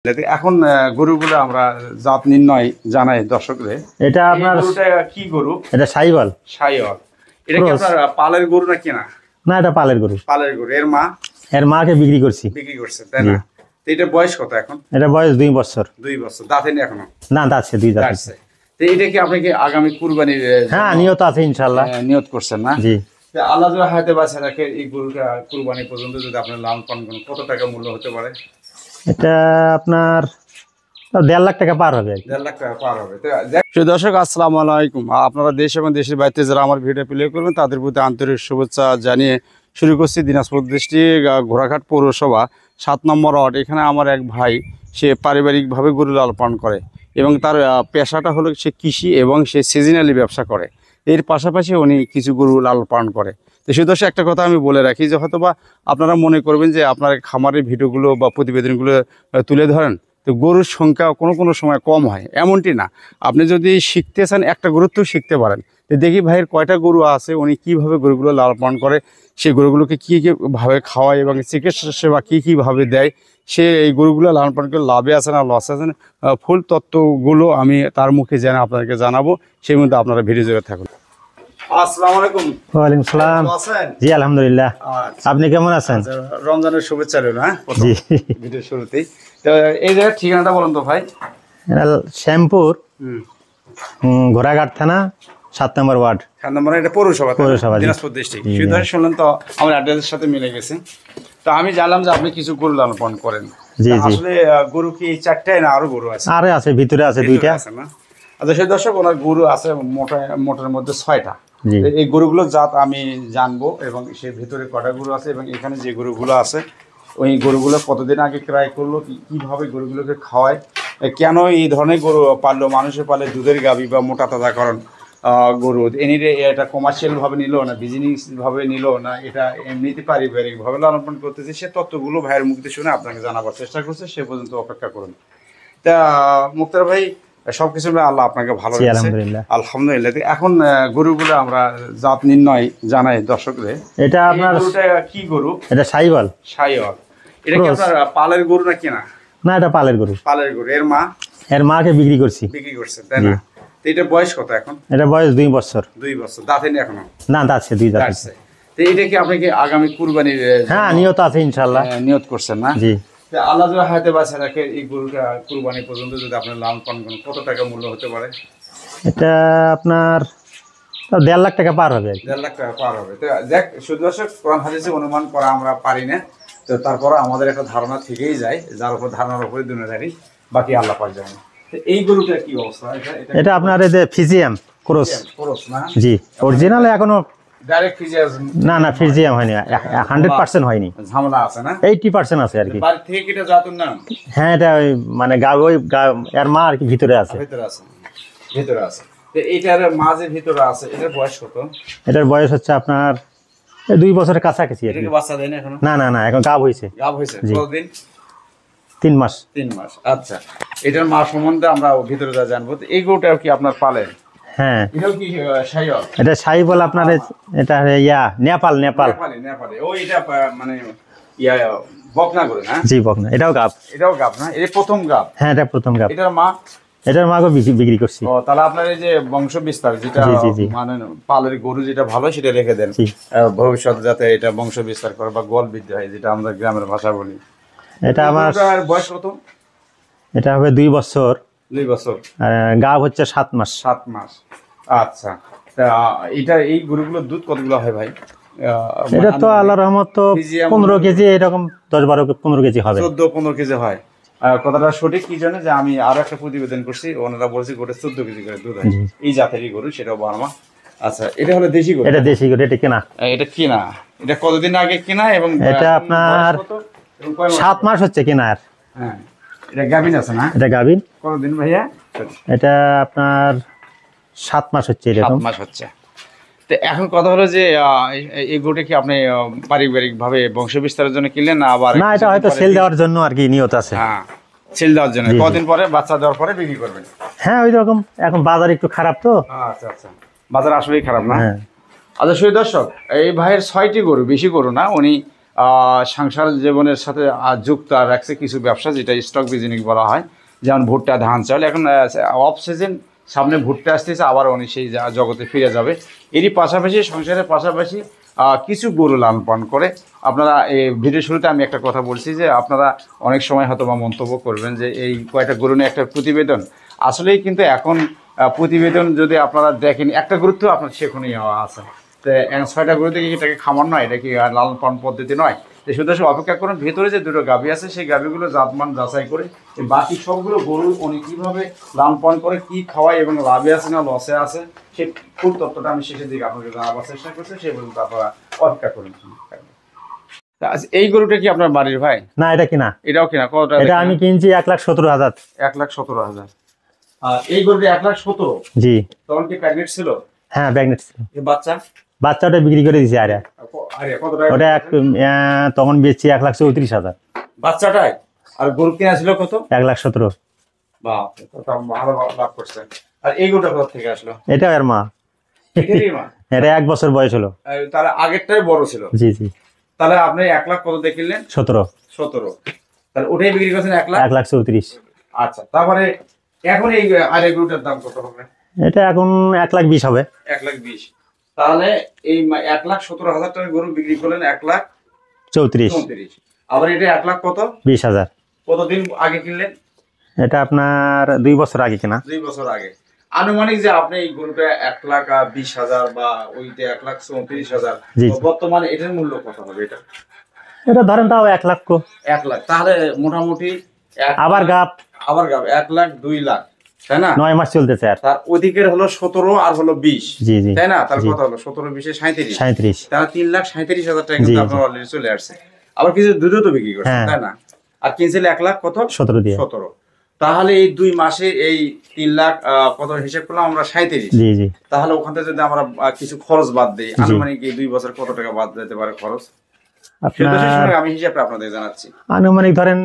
এখন গরুগুলো আমরা জাত নির্ণয় জানাই দর্শকদের। এটা আপনার কি গরু? এটা শাহিওয়াল। শাহিওয়াল। এটা কি আপনার পালের গরু না কিনা? না, এটা পালের গরু। পালের গরু। এর মাকে বিক্রি করছি। বিক্রি করছে, তাই না? তো এটা বয়স কত এখন? এটা বয়স 2 বছর। 2 বছর। দাঁতেনি এখনো? না, দাঁতছে, 2 দাঁত আছে। তো এটা কি আপনি কি আগামী কুরবানির? হ্যাঁ, নিয়ত আছে ইনশাআল্লাহ। নিয়ত করছেন না? জি। আল্লাহ যদি হায়াতে বাঁচা রাখে, এই গরুটা কুরবানি পর্যন্ত যদি আপনার লালন পালন করেন, কত টাকা মূল্য হতে পারে? এটা আপনার 1.5 লাখ টাকা পার হবে। 1.5 লাখ টাকা পার হবে। দর্শক, আসসালামু আলাইকুম। আপনারা দেশ এবং দেশের বাইরে যারা আমার ভিডিও প্লে করবেন তাদের প্রতি আন্তরিক শুভেচ্ছা জানিয়ে শুরু করছি দিনাজপুর ডিস্ট্রিক্ট ঘোড়াঘাট পৌরসভা 7 নম্বর ওয়ার্ড। এখানে আমার এক ভাই, সে পারিবারিকভাবে গরু লালন পালন করে এবং তার পেশাটা হলো সে কৃষি এবং সে সিজনালি ব্যবসা করে। এর পাশাপাশি উনি কিছু গরু লালন পালন করে। তো সেই দর্শক, একটা কথা আমি বলে রাখি যে হয়তো বা আপনারা মনে করবেন যে আপনার খামারের ভিডিওগুলো বা প্রতিবেদনগুলো তুলে ধরেন, তো গরুর সংখ্যা কোনো সময় কম হয়, এমনটি না। আপনি যদি শিখতে চান, একটা গরুতেও শিখতে পারেন। তো দেখি ভাইয়ের কয়টা গরু আছে, উনি কীভাবে গরুগুলো লালন পালন করে, সেই গরুগুলোকে কীভাবে খাওয়ায় এবং চিকিৎসা সেবা কীভাবে দেয়, সে এই গরুগুলো লালন পালন করে লাভে আছে না লস আছে না, ফুল তত্ত্বগুলো আমি তার মুখে জেনে আপনাদেরকে জানাবো। সেই মধ্যে আপনারা ভিডিও জুড়ে থাকুন। আসসালামু আলাইকুম। ওয়ালাইকুম সালাম। জি, আলহামদুলিল্লাহ। আপনি কেমন আছেন? রমজানের শুভেচ্ছা রইল। হ্যাঁ, জি। ভিডিও শুরুতেই তো এই জায়গার ঠিকানাটা বলুন তো ভাই। শ্যামপুর, ঘোড়াঘাট থানা, 7 নম্বর ওয়ার্ড। 7 নম্বর, এটা পৌরসভা দিনাজপুর ডিস্ট্রিক্ট। সুদর্শন শুনলেন তো, আমার অ্যাড্রেসের সাথে মিলে গেছে। তো আমি জানলাম যে আপনি কিছু গরু লালন পালন করেন। জি জি। আসলে গরু কি 4টাই না আরো গরু আছে? আরে আছে, ভিতরে আছে 2টা আছে না? আচ্ছা, সেই দর্শক, ওনার গরু আছে মোটার মধ্যে 6টা। এই গরুগুলোর জাত আমি জানবো এবং সে ভিতরে কটা গরু আছে এবং এখানে যে গরুগুলো আছে ওই গরুগুলো কতদিন আগে ক্রয় করলো, কীভাবে গরুগুলোকে খাওয়ায়, কেন এই ধরনের গরু পাললো, মানুষের পালে দুধের গাভী বা মোটা তাজাকরণ গরু, এটা কমার্শিয়ালভাবে নিল না বিজনেসভাবে নিল না, এটা এমনিতে পারিবারিকভাবে লালন পালন করতেছে, সে তত্ত্বগুলো ভাইয়ের মুখ দিয়ে শুনে আপনাকে জানাবার চেষ্টা করছে। সে পর্যন্ত অপেক্ষা করুন। তা মুক্তার ভাই, সবকিছু আল্লাহ আপনাকে ভালো রাখছে, আলহামদুলিল্লাহ। এখন গরুগুলো আমরা জাত নির্ণয় জানাই দর্শকদের। এটা আপনার কি গরু? এটা শাহিওয়াল। শাহিওয়াল। এটা কি আপনার পালের গরু না কিনা? না, এটা পালের গরু। পালের গরু। এর মাকে বিক্রি করছে, তাই না? তো এটা বয়স কত এখন? এটা বয়স 2 বছর। 2 বছর। দাঁতেনি এখনো? না, দাঁতছে, 2 দাঁত আছে। তো এটা কি আপনি কি আগামী কুরবানির? হ্যাঁ, নিয়ত আছে ইনশাআল্লাহ। নিয়ত করছেন না? জি। আল্লাহ যদি হায়াতে বাঁচা রাখে, এই গরুটা কুরবানি পর্যন্ত যদি আপনার লালন পালন করেন, কত টাকা মূল্য হতে পারে? এটা আপনার 1.5 লাখ টাকা পার হবে। 1.5 লাখ টাকা পার হবে। তো দেখ শুধু দর্শক, কোরআন হাদিসে অনুমান করা আমরা পারি না, তো তারপরে আমাদের একটা ধারণা থেকেই যায়, যার উপর ধারণার উপরে দুনিয়াদারি, বাকি আল্লাহ পাক জানেন। তো এই গরুটা কি অবস্থা? এটা আপনার এই যে ফিজিয়াম ক্রস না? জি, অরিজিনাল এখনো ডাইরেক্ট ফিজিয়াম? না, ফিজিয়াম হয়নি, 100% হয়নি, ঝামেলা আছে না? 80% আছে আর কি। বাড়ি থেকে কিটা জাতুর নাম? হ্যাঁ, এটা মানে এর মা আর কি ভিতরে আছে। ভিতরে আছে। তো এটার মাঝে ভিতরে আছে। এটার বয়স কত? এটার বয়স হচ্ছে আপনার 2 বছরের কাছাকাছি। এটা কি বাচ্চা দেয় না এখনো? না, এখন গাব হয়েছে। কতদিন? 3 মাস। 3 মাস। আচ্ছা, এটার মা সম্বন্ধে আমরা ভিতরে যা জানবো। এই গরুটা কি আপনার পালেন? হ্যাঁ। এটাও কি শাহিওয়াল? এটা শাহিওয়াল আপনার, এটা নেপাল। নেপালে। ও, এটা মানে বকনা গরু না? জি, বকনা। এটাও গাব না? এটা প্রথম গাব? হ্যাঁ, এটা প্রথম গাব। এটার মাকে বিক্রি করছি। ও, তাহলে আপনার এই যে বংশ বিস্তার যেটা, মানে পালের গরু যেটা ভালো সেটা রেখে দেন ভবিষ্যতে, যাতে এটা বংশ বিস্তার করে বা গোয়াল বৃদ্ধি হয়, যেটা আমরা গ্রামের ভাষা বলি। এটা আমার বয়স কত? এটা হবে 2 বছর। 2 বছর। গাব হচ্ছে 7 মাস। 7 মাস। আচ্ছা, এই গরুগুলোর দুধ কতগুলো হয় ভাই? এটা তো আল্লাহর রহমত তো 15 কেজি, এরকম 10-12-15 কেজি হবে। 14-15 কেজি হয়। কথাটা সঠিক কি জানে যে আমি আরো একটা প্রতিবেদন করছি, ওনারা বলছে গোটা 14 কেজি করে দুধ হয় এই জাতেরই গরু, সেটাও বার্মা। আচ্ছা, এটা হলো দেশি গরু? এটা দেশি গরু। এটা কিনা? এটা কতদিন আগে কিনা এবং এটা আপনার 7 মাস হচ্ছে কিনার। হ্যাঁ, এটা গাভিন আছে না? এটা গাভিন। কতদিন ভাইয়া? এটা আপনার 7 মাস হচ্ছে। এরকম 7 মাস হচ্ছে। তো এখন কথা হলো যে এই গরুটা কি আপনি পারিবারিকভাবে বংশ বিস্তারের জন্য কিনলেন না আবার? না, এটা হয়তো সেল দেওয়ার জন্য আর কি নিয়ত আছে। হ্যাঁ, সেল দেওয়ার জন্য। কতদিন পরে বাচ্চা দেওয়ার পরে বিক্রি করবেন? হ্যাঁ, ওই রকম। এখন বাজার একটু খারাপ তো। আচ্ছা, বাজার আসলেই খারাপ না? আচ্ছা, সেই দর্শক, এই ভাইয়ের 6টি গরু, বেশি গরু না। উনি সংসার জীবনের সাথে যুক্ত আর রাখছে কিছু ব্যবসা, যেটা স্টক বিজনেস বলা হয়, যেমন ভুট্টা, ধান, চাল। এখন অফ সিজন, সামনে ভুট্টা আসতেছে, আবার উনি সেই জগতে ফিরে যাবে। এরই পাশাপাশি সংসারের পাশাপাশি কিছু গরু লালন পালন করে। আপনারা এই ভিডিও শুরুতে আমি একটা কথা বলছি যে আপনারা অনেক সময় হয়তো বা মন্তব্য করবেন যে এই কয়টা গরু নিয়ে একটা প্রতিবেদন। আসলেই কিন্তু এখন প্রতিবেদন যদি আপনারা দেখেন, একটা গুরুত্ব আপনার সেখানেই আছে। তো 6টা গরু থেকে এটাকে খামার নয়, এটা কি লালন পালন পদ্ধতি নয়। তো শুধু অপেক্ষা করুন, ভেতরে যে দুটো গাভী আছে সেই গাভীগুলো জাতমান যাচাই করে বাকি সবগুলো গরু উনি কীভাবে লালন পালন করে, কী খাওয়ায় এবং লাভে আছে না লসে আছে, সেই ফুল তত্ত্বটা আমি শেষের দিকে আপনাকে জানাবার চেষ্টা করছি। সেই পর্যন্ত আপনারা অপেক্ষা করুন। এই গরুটা কি আপনার বাড়ির ভাই? না, এটা কিনা। এটাও কিনা? কতটা? এটা আমি কিনছি 1,17,000। 1,17,000। এই গরুটা 1,17,000? জি। তখন কি প্রেগনেন্ট ছিল? হ্যাঁ, প্রেগনেন্ট ছিল। বাচ্চা? বাচ্চাটা বিক্রি করে দিয়েছি। আরে কত টাকা? ওটা তখন বেচছি 1,34,000। বাচ্চাটাই? আর গরু কিনা ছিল কত? 1,17,000। বাহ, ভালো লাভ করছেন। আর এই গরুটা কোথা থেকে আসলো? এটা এর মা। এটারই মা? এটা 1 বছর বয়স হলো। তাহলে আগেরটাই বড় ছিল? জি জি। তাহলে আপনি 1 লাখ কত দিয়ে কিনলেন? 17। তাহলে ওটাই বিক্রি করছেন 1 লাখ? 1,34,000। আচ্ছা, তারপরে এখন এই আর এই গরুটার দাম কত হবে? এটা এখন 1,20,000 হবে। 1,20,000। তাহলে এই 1,17,000 টাকার গরু বিক্রি করলেন 1,34,000। আবার এটা 1 লাখ কত? 20,000। কতদিন আগে কিনলেন? এটা আপনার 2 বছর আগে কিনা। 2 বছর আগে। আনুমানিক যে আপনি এই গরুটা 1,20,000 বা ওইটা 1,34,000, বর্তমানে এটার মূল্য কত হবে? এটা ধরেন তাও 1 লাখ। 1 লাখ। তাহলে মোটামুটি আবার গাপ 1 লাখ 2 লাখ, তাই না? 9 মাস চলতেছে। আর তার অধিকের হলো 17 আর হলো 20। জি জি। তাই না? তাহলে কত হলো? 17 20 37। 37। তাহলে 3,37,000 টাকা কিন্তু আপনার অলরেডি চলে আসছে। আবার কিছু দুধও তো বিক্রি করছেন, তাই না? আর কিনছিল 1 লাখ কত? 17 দিয়ে। 17। তাহলে এই 2 মাসে এই 3 লাখ কত হিসাব করলাম আমরা? 37। জি জি। তাহলে ওখান থেকে যদি আমরা কিছু খরচ বাদ দিই, আনুমানিক এই 2 বছর কত টাকা বাদ যেতে পারে খরচ? আপনার আমি হিসাবটা আপনাদের জানাচ্ছি। আনুমানিক ধরেন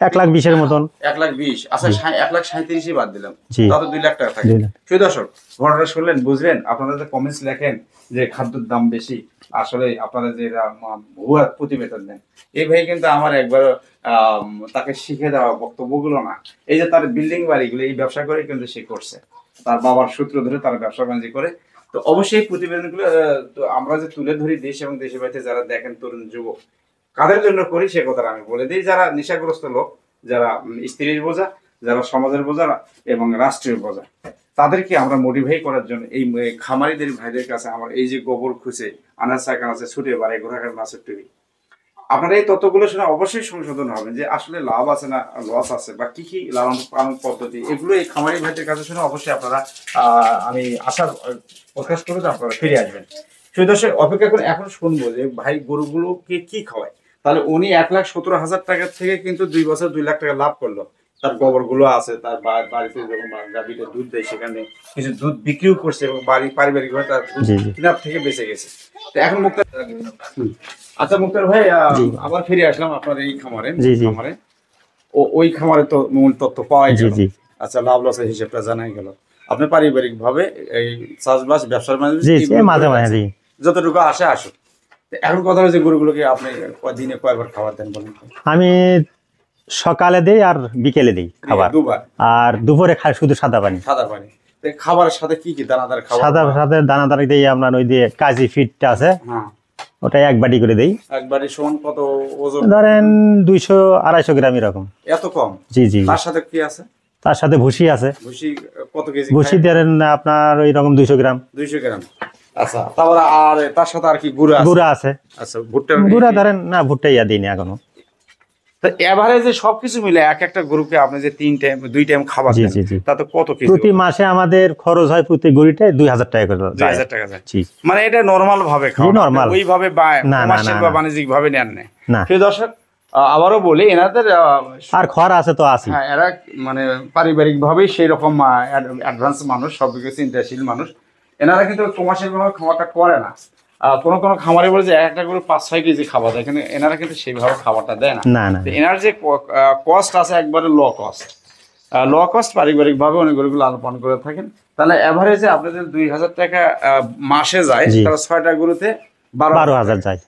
1,20,000 মতন। 1,20,000। আচ্ছা, 1,37,000 বাদ দিলাম, জি। তাহলে 2 লাখ টাকা থাকে। প্রিয় দর্শক, ঘটনাটা শুনলেন, বুঝলেন? আপনারা যে কমেন্টস লেখেন যে খাদ্যের দাম বেশি, আসলে আপনারা যে ভুয়া প্রতিবেদন দেন, এই ভাই কিন্তু আমার একবার তাকে শিখে দেওয়া বক্তব্যগুলো না। এই যে তার বিল্ডিং বাড়িগুলো এই ব্যবসা করে কিন্তু সে করছে, তার বাবার সূত্র ধরে তার ব্যবসা বাণিজ্য করে। তো অবশ্যই প্রতিবেদনগুলো আমরা যে তুলে ধরি দেশ এবং দেশের বাইরে যারা দেখেন, তরুণ যুবক, কাদের জন্য করি সে কথাটা আমি বলে দিই। যারা নেশাগ্রস্ত লোক, যারা স্ত্রীর বোঝা, যারা সমাজের বোঝা এবং রাষ্ট্রের বোঝা, তাদেরকে আমরা মোটিভেট করার জন্য এই খামারিদের ভাইদের কাছে আমার এই যে গোবর খুঁজে আনাচে কানাচে ছুটে বাড়ি ঘোরাঘাট মাছের টিভি, আপনারা এই তথ্যগুলো শুনে অবশ্যই সংশোধন হবেন যে আসলে লাভ আছে না লস আছে, বা কি কি লালন পালন পদ্ধতি, এগুলো এই খামারি ভাইদের কাছে শুনে অবশ্যই আপনারা আমি আশা প্রকাশ করে আপনারা ফিরে আসবেন। সেই দর্শক অপেক্ষা করে এখন শুনবো যে ভাই গরুগুলোকে কি খাওয়ায়। তাহলে উনি 1,17,000 টাকা থেকে কিন্তু 2 বছর 2 লাখ টাকা লাভ করলো। তার গোবর গুলো আছে, তার বাড়িতে যখন গাভীতে দুধ দেয় সেখানে কিছু দুধ বিক্রিও করছে এবং বাড়ি পারিবারিক ভাবে তার কিনার থেকে বেঁচে গেছে। তো এখন মুক্তার, আচ্ছা মুক্তার ভাই, আবার ফিরে আসলাম আপনার এই খামারে। ওই খামারে তো মূল তথ্য পাওয়াই গেল। আচ্ছা, লাভ লসের হিসেবটা জানাই গেল। আপনি পারিবারিক ভাবে এই চাষবাস ব্যবসার মাঝে যতটুকু আসে আসুক। এখন কথা হচ্ছে গরুগুলোকে আপনি দিনে কয়বার খাবার দেন বলেন? আমি সকালে দেই আর বিকেলে দেই খাবার, 2 বার। আর দুপুরে খাই শুধু সাদা পানি। সাদা পানি। খাবারের সাথে কি কি দানাদার খাবার? সাদা সাথে দানাদার দেই আপনার ওই যে কাজি ফিটটা আছে, ওটাই 1 বাটি করে দেই। 1 বাটি সমান কত ওজন? ধরেন 200-250 গ্রাম এরকম। এত কম? জি জি। তার সাথে কি আছে? তার সাথে ভুসি আছে। ভুসি কত কেজি? ভুসি ধরেন আপনার ওই রকম 200 গ্রাম। 200 গ্রাম। আচ্ছা, তারপরে আর তার সাথে আর কি গুঁড়া আছে? গুঁড়া আছে। আচ্ছা, ভুট্টা গুঁড়া ধরেন না, ভুট্টা ইয়া দিইনি এখনো। তো এভারেজে সবকিছু মিলে একটা গরুকে আপনি যে 2 টাইম খাবার দেন, তাতে কত কেজি? প্রতি মাসে আমাদের খরচ হয় প্রতি গরুটায় 2,000 টাকা করে। 2,000 টাকা যায়। মানে এটা নরমাল ভাবে খাওয়া, নরমাল ওইভাবে কমার্শিয়াল বা বাণিজ্যিক ভাবে নেন না। সেই দর্শক আবারও বলি, এনাদের আর খরা আছে তো আছে। হ্যাঁ, এরা মানে পারিবারিক ভাবেই সেই রকম অ্যাডভান্স মানুষ, সবদিকে চিন্তাশীল মানুষ। এনারা কিন্তু কমার্শিয়াল ভাবে খাবারটা করে না। কোনো কোনো খামারে বলে যে একটা করে 5-6 কেজি খাবার দেয়, কিন্তু এনারা কিন্তু সেইভাবে খাবারটা দেয় না। এনার যে কস্ট আছে একবারে লো কস্ট পারিবারিক ভাবে অনেক গরুগুলো লালন পালন করে থাকেন। তাহলে এভারেজে আপনাদের 2,000 টাকা মাসে যায়, তাহলে 6টা গরুতে 12,000 যায়।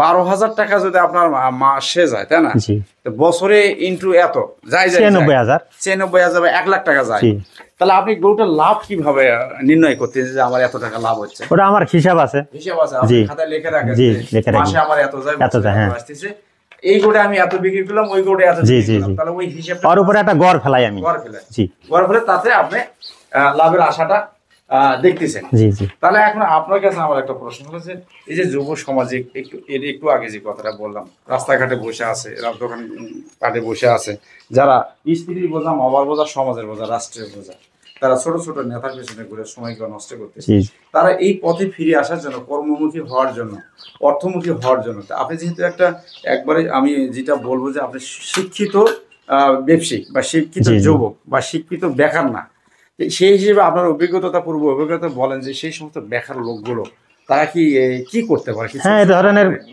12,000 টাকা যদি আপনার মাসে যায়, তাই না? জি। তো বছরে ইন্টু এত যায় 96,000। 96,000 বা 1 লাখ টাকা যায়। জি। তাহলে আপনি গরুটার লাভ কিভাবে নির্ণয় করতেন যে আমার এত টাকা লাভ হচ্ছে? ওটা আমার হিসাব আছে। হিসাব আছে, আপনি জি। খাতায় লিখে রাখেন জি, যে লিখে রাখি। মাসে আমার এত যায়, এত যায়, হ্যাঁ। আসতেছে, এই গরুটা আমি এত বিক্রি করলাম, ওই গরুটা এত জি, বিক্রি জি, করলাম, জি। তাহলে ওই হিসাবটা ওর উপরে একটা গড় ফেলাই আমি। গড় ফেলে, জি। গড় ফেলে তাতে আপনি লাভের আশাটা দেখতেছেন। জি, জি। তাহলে এখন আপনার কাছে আমার একটা প্রশ্ন হলো যে এই যে যুব সমাজে একটু আগে যে কথাটা বললাম, রাস্তাঘাটে বসে আছে, দোকান ঘাটে বসে আছে, যারা স্ত্রীর বোঝা, বাবার বোঝা, সমাজের বোঝা, রাষ্ট্রের বোঝা, তারা ছোট ছোট নেতার পেছনে ঘুরে সময়কে নষ্ট করতেছে। জি। তারা এই পথে ফিরে আসার জন্য, কর্মমুখী হওয়ার জন্য, অর্থমুখী হওয়ার জন্য, তা আপনি যেহেতু একবারে আমি যেটা বলবো যে আপনি শিক্ষিত ব্যবসায়িক বা শিক্ষিত জি, জি। যুবক বা শিক্ষিত বেকার না, সেই হিসেবে আপনার পূর্ব অভিজ্ঞতা বলেন যে সেই সমস্ত বেকার লোকগুলো তারা কি করতে পারে? হ্যাঁ,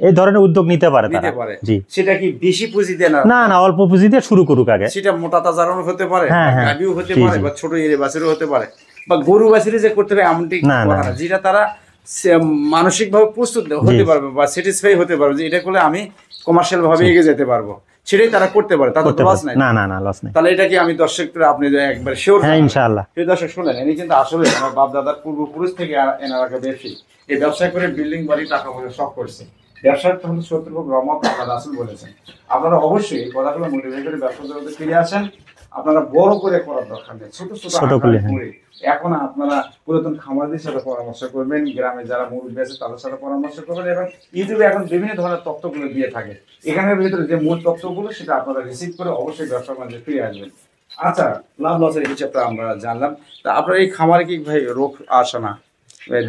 এই ধরনের উদ্যোগ নিতে পারে নিতে তারা। পারে। জি। সেটা কি বেশি পুঁজি দেয় না? না, না, অল্প পুঁজি দিয়ে শুরু করুক আগে। সেটা মোটা তাজারও হতে পারে, হ্যাঁ, হ্যাঁ। গাভিও হতে জি, পারে, জি। বা ছোট এরে বাছুরও হতে পারে, বা গরু বাছুরি যে করতে হবে এমনটি না, কথা না। না। যেটা তারা মানসিকভাবে প্রস্তুত হতে জি। পারবে বা স্যাটিসফাই হতে পারবে যে এটা করলে আমি কমার্শিয়াল ভাবে জি। এগিয়ে যেতে পারবো, সেটাই তারা করতে পারে, তাদের করতে লস পারে। নাই। না, না, না, লস নেই। তাহলে এটা কি আমি দর্শকদের আপনি একবার শিওর? হ্যাঁ, ইনশাআল্লাহ। সেই দর্শক শুনেন, ইনি কিন্তু আসলে আমার বাপ দাদার পূর্বপুরুষ থেকে এনারা ব্যবসায়ী, এই ব্যবসা করে বিল্ডিং বাড়ি টাকা পয়সা সব করছে। ব্যবসার তখন শত্রুভোগ রহমত আল্লাহ রাসূল বলেছেন। আপনারা অবশ্যই এই কথাগুলো মনে রেখে ব্যবসা জগতে ফিরে আসেন। আপনারা বড় করে করার দরকার নেই, ছোট ছোট করে, হ্যাঁ। করে এখন আপনারা পুরাতন খামারদের সাথে পরামর্শ করবেন, গ্রামে যারা মুরব্বী আছে তাদের সাথে পরামর্শ করবেন, এবং ইউটিউবে এখন বিভিন্ন ধরনের তথ্যগুলো দিয়ে থাকে। এখানের ভিতরে যে মূল তথ্যগুলো সেটা আপনারা রিসিভ করে অবশ্যই ব্যবসা বাণিজ্যে ফিরে আসবেন। আচ্ছা, লাভ লসের হিসাবটা আমরা জানলাম। তা আপনার এই খামারে কি ভাই রোগ আসে না?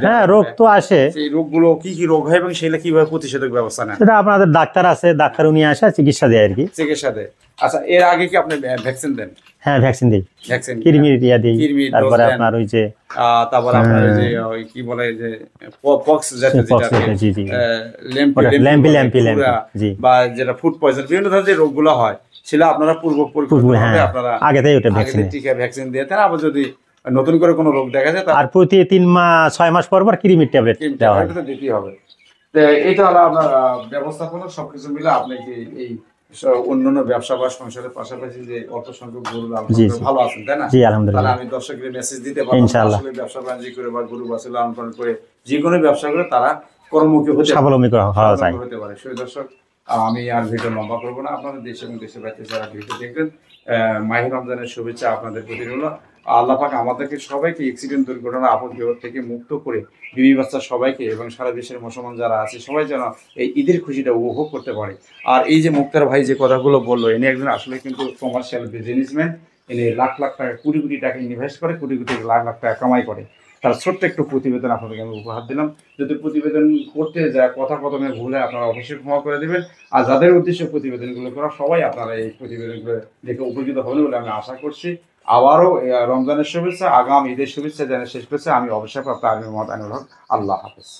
হ্যাঁ, রোগ তো আসে। সেই রোগগুলো কি রোগ হয় এবং সেগুলো কিভাবে প্রতিষেধক ব্যবস্থা নেন? সেটা আপনাদের ডাক্তার আছে, ডাক্তার উনি আসে চিকিৎসা দেয় আর কি। চিকিৎসা দেয়। আচ্ছা, এর আগে কি আপনি ভ্যাকসিন দেন? হ্যাঁ, ভ্যাকসিন দিই। ভ্যাকসিন কৃমির ইয়া দিই। কৃমির তারপরে ডোজ দেন। আপনার ওই যে তারপর আপনার ওই যে ওই কি বলে যে পক্স জাতীয় পক্স যেটা জাতীয়, জি, জি। ল্যাম্পি জি। বা যেটা ফুড পয়জন, বিভিন্ন ধরনের যে রোগগুলো হয় সেটা আপনারা পূর্ব পরিকল্পনা হ্যাঁ, আপনারা আগে থেকে ওটা ভ্যাকসিন। টিকা ভ্যাকসিন দিয়ে দেন। আবার যদি নতুন করে কোনো রোগ দেখা যায় আর প্রতি 6 মাস পর পর কৃমির ট্যাবলেট দেওয়া হয়। এটা তো দিতেই হবে। তো এটা হলো আপনার ব্যবস্থাপনা। সবকিছু মিলে আপনি কি এই অন্যান্য ব্যবসা বা সংসারের পাশাপাশি যে অল্প সংখ্যক গরু লালন জি, করে জি। ভালো আছেন, তাই না? জি, আলহামদুলিল্লাহ। তাহলে আমি দর্শকদের মেসেজ দিতে পারবো ইনশাআল্লাহ। আসলে ব্যবসা বাণিজ্য করে বা গরু বাছুর লালন পালন করে যে কোনো ব্যবসা করে তারা কর্মমুখী হতে স্বাবলম্বী হওয়া যায়। হতে পারে। সেই দর্শক, আমি আর ভিডিও লম্বা করবো না। আপনাদের দেশ এবং দেশের বাইরে যারা ভিডিও দেখবেন, মাহে রমজানের শুভেচ্ছা আপনাদের প্রতি রইল। আল্লাহ পাক আমাদেরকে সবাইকে অ্যাক্সিডেন্ট, দুর্ঘটনা, আপদ বিপদ থেকে মুক্ত করে বিবি বাচ্চা সবাইকে এবং সারা দেশের মুসলমান যারা আছে সবাই যেন এই ঈদের খুশিটা উপভোগ করতে পারে। আর এই যে মুক্তার ভাই যে কথাগুলো বললো, ইনি একজন আসলে কিন্তু কমার্শিয়াল বিজনেসম্যান। ইনি লাখ লাখ টাকা, কোটি কোটি টাকা ইনভেস্ট করে, কোটি কোটি লাখ লাখ টাকা কামাই করে। তার ছোট্ট একটু প্রতিবেদন আপনাদেরকে আমি উপহার দিলাম। যদি প্রতিবেদন করতে যায় কথা কথমে ভুল হয় আপনারা অবশ্যই ক্ষমা করে দেবেন। আর যাদের উদ্দেশ্যে প্রতিবেদনগুলো করা, সবাই আপনারা এই প্রতিবেদনগুলো দেখে উপকৃত হবেন বলে আমি আশা করছি। আবারও রমজানের শুভেচ্ছা, আগাম ঈদের শুভেচ্ছা জানিয়ে শেষ করছে আমি অবশ্যই আপনার আমির মোহাম্মদ আনিউল হক। আল্লাহ হাফেজ।